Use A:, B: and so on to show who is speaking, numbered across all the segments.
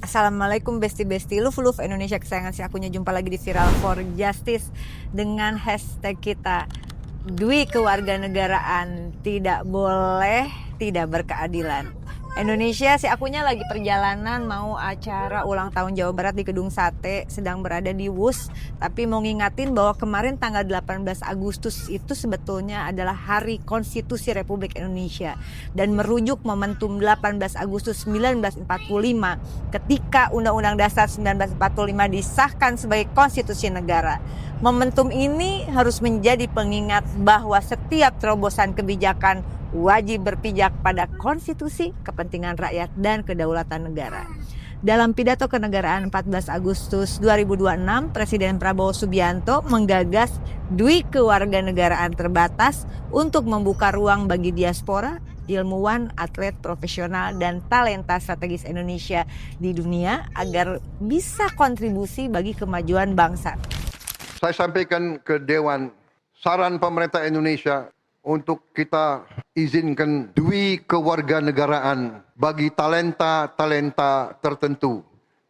A: Assalamualaikum besti-besti Love Indonesia kesayangan si akunya. Jumpa lagi di Viral for Justice dengan hashtag kita Dwi kewarganegaraan tidak boleh tidak berkeadilan. Indonesia si akunya lagi perjalanan mau acara ulang tahun Jawa Barat di Gedung Sate, sedang berada di WUS. Tapi mau ngingatin bahwa kemarin tanggal 18 Agustus itu sebetulnya adalah Hari Konstitusi Republik Indonesia, dan merujuk momentum 18 Agustus 1945 ketika Undang-Undang Dasar 1945 disahkan sebagai konstitusi negara. Momentum ini harus menjadi pengingat bahwa setiap terobosan kebijakan wajib berpijak pada konstitusi, kepentingan rakyat, dan kedaulatan negara. Dalam pidato kenegaraan 14 Agustus 2026, Presiden Prabowo Subianto menggagas Dwi kewarganegaraan terbatas untuk membuka ruang bagi diaspora, ilmuwan, atlet profesional, dan talenta strategis Indonesia di dunia agar bisa kontribusi bagi kemajuan bangsa.
B: Saya sampaikan ke Dewan saran pemerintah Indonesia untuk kita izinkan dwi kewarganegaraan bagi talenta-talenta tertentu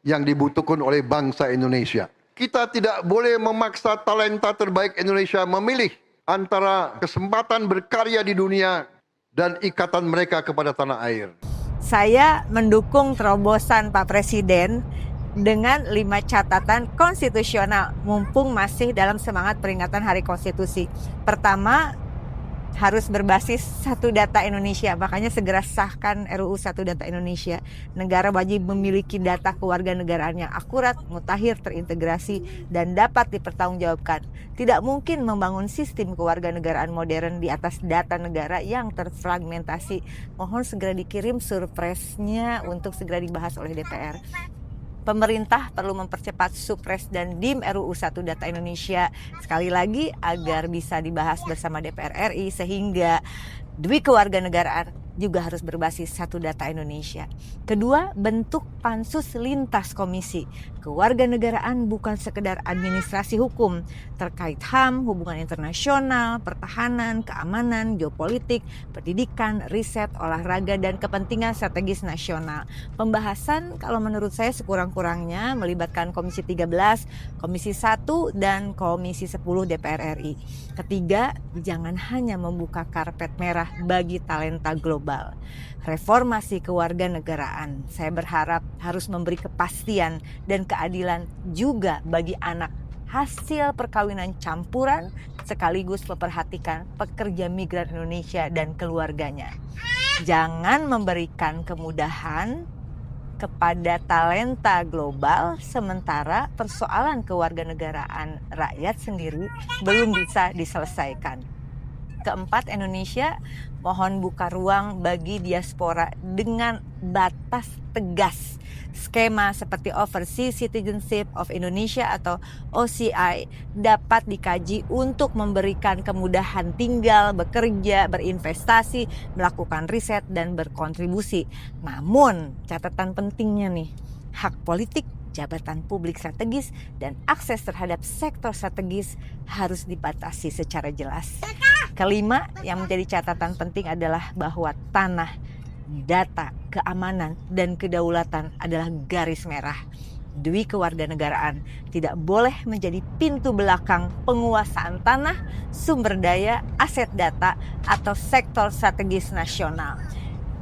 B: yang dibutuhkan oleh bangsa Indonesia. Kita tidak boleh memaksa talenta terbaik Indonesia memilih antara kesempatan berkarya di dunia dan ikatan mereka kepada tanah air.
A: Saya mendukung terobosan Pak Presiden dengan 5 catatan konstitusional mumpung masih dalam semangat peringatan Hari Konstitusi. Pertama, harus berbasis satu data Indonesia, makanya segera sahkan RUU Satu Data Indonesia. Negara wajib memiliki data kewarganegaraan yang akurat, mutakhir, terintegrasi, dan dapat dipertanggungjawabkan. Tidak mungkin membangun sistem kewarganegaraan modern di atas data negara yang terfragmentasi. Mohon segera dikirim surpresnya untuk segera dibahas oleh DPR. Pemerintah perlu mempercepat Supres dan DIM RUU Satu Data Indonesia sekali lagi agar bisa dibahas bersama DPR RI, sehingga Dwi kewarganegaraan juga harus berbasis Satu Data Indonesia. Kedua, bentuk pansus lintas komisi. Kewarganegaraan bukan sekedar administrasi hukum terkait HAM, hubungan internasional, pertahanan, keamanan, geopolitik, pendidikan, riset, olahraga, dan kepentingan strategis nasional. Pembahasan kalau menurut saya sekurang-kurangnya melibatkan Komisi 13, Komisi 1, dan Komisi 10 DPR RI. Ketiga, jangan hanya membuka karpet merah bagi talenta global. Reformasi kewarganegaraan saya berharap harus memberi kepastian dan keadilan juga bagi anak hasil perkawinan campuran, sekaligus memperhatikan pekerja migran Indonesia dan keluarganya. Jangan memberikan kemudahan kepada talenta global sementara persoalan kewarganegaraan rakyat sendiri belum bisa diselesaikan. Keempat, Indonesia mohon buka ruang bagi diaspora dengan batas tegas. Skema seperti Overseas Citizenship of Indonesia atau OCI dapat dikaji untuk memberikan kemudahan tinggal, bekerja, berinvestasi, melakukan riset, dan berkontribusi. Namun catatan pentingnya nih, hak politik, jabatan publik strategis, dan akses terhadap sektor strategis harus dibatasi secara jelas. Kelima, yang menjadi catatan penting adalah bahwa tanah, data, keamanan, dan kedaulatan adalah garis merah. Dwi kewarganegaraan tidak boleh menjadi pintu belakang penguasaan tanah, sumber daya, aset data, atau sektor strategis nasional.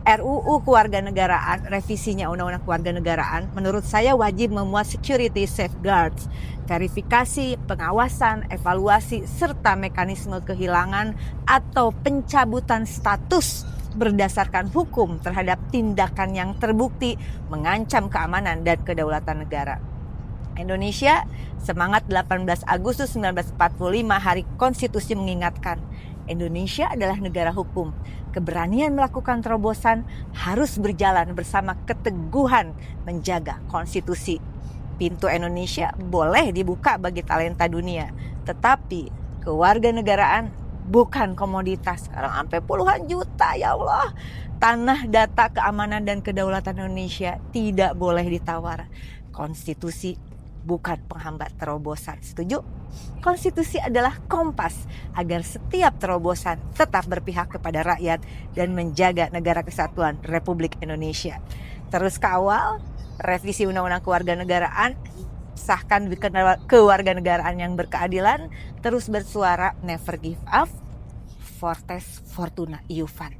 A: RUU Kewarganegaraan, revisinya Undang-Undang Kewarganegaraan, menurut saya wajib memuat security safeguards, verifikasi, pengawasan, evaluasi, serta mekanisme kehilangan atau pencabutan status berdasarkan hukum terhadap tindakan yang terbukti mengancam keamanan dan kedaulatan negara. Indonesia, semangat 18 Agustus 1945 Hari Konstitusi mengingatkan, Indonesia adalah negara hukum. Keberanian melakukan terobosan harus berjalan bersama keteguhan menjaga konstitusi. Pintu Indonesia boleh dibuka bagi talenta dunia, tetapi kewarganegaraan bukan komoditas. Sekarang sampai puluhan juta, ya Allah. Tanah, data, keamanan, dan kedaulatan Indonesia tidak boleh ditawar. Konstitusi bukan penghambat terobosan. Setuju? Konstitusi adalah kompas agar setiap terobosan tetap berpihak kepada rakyat dan menjaga negara kesatuan Republik Indonesia. Terus kawal revisi Undang-Undang Kewarganegaraan, sahkan kewarganegaraan yang berkeadilan, terus bersuara never give up, fortes fortuna iuvan,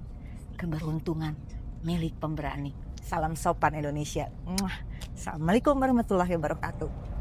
A: keberuntungan milik pemberani. Salam sopan Indonesia. Assalamualaikum warahmatullahi wabarakatuh.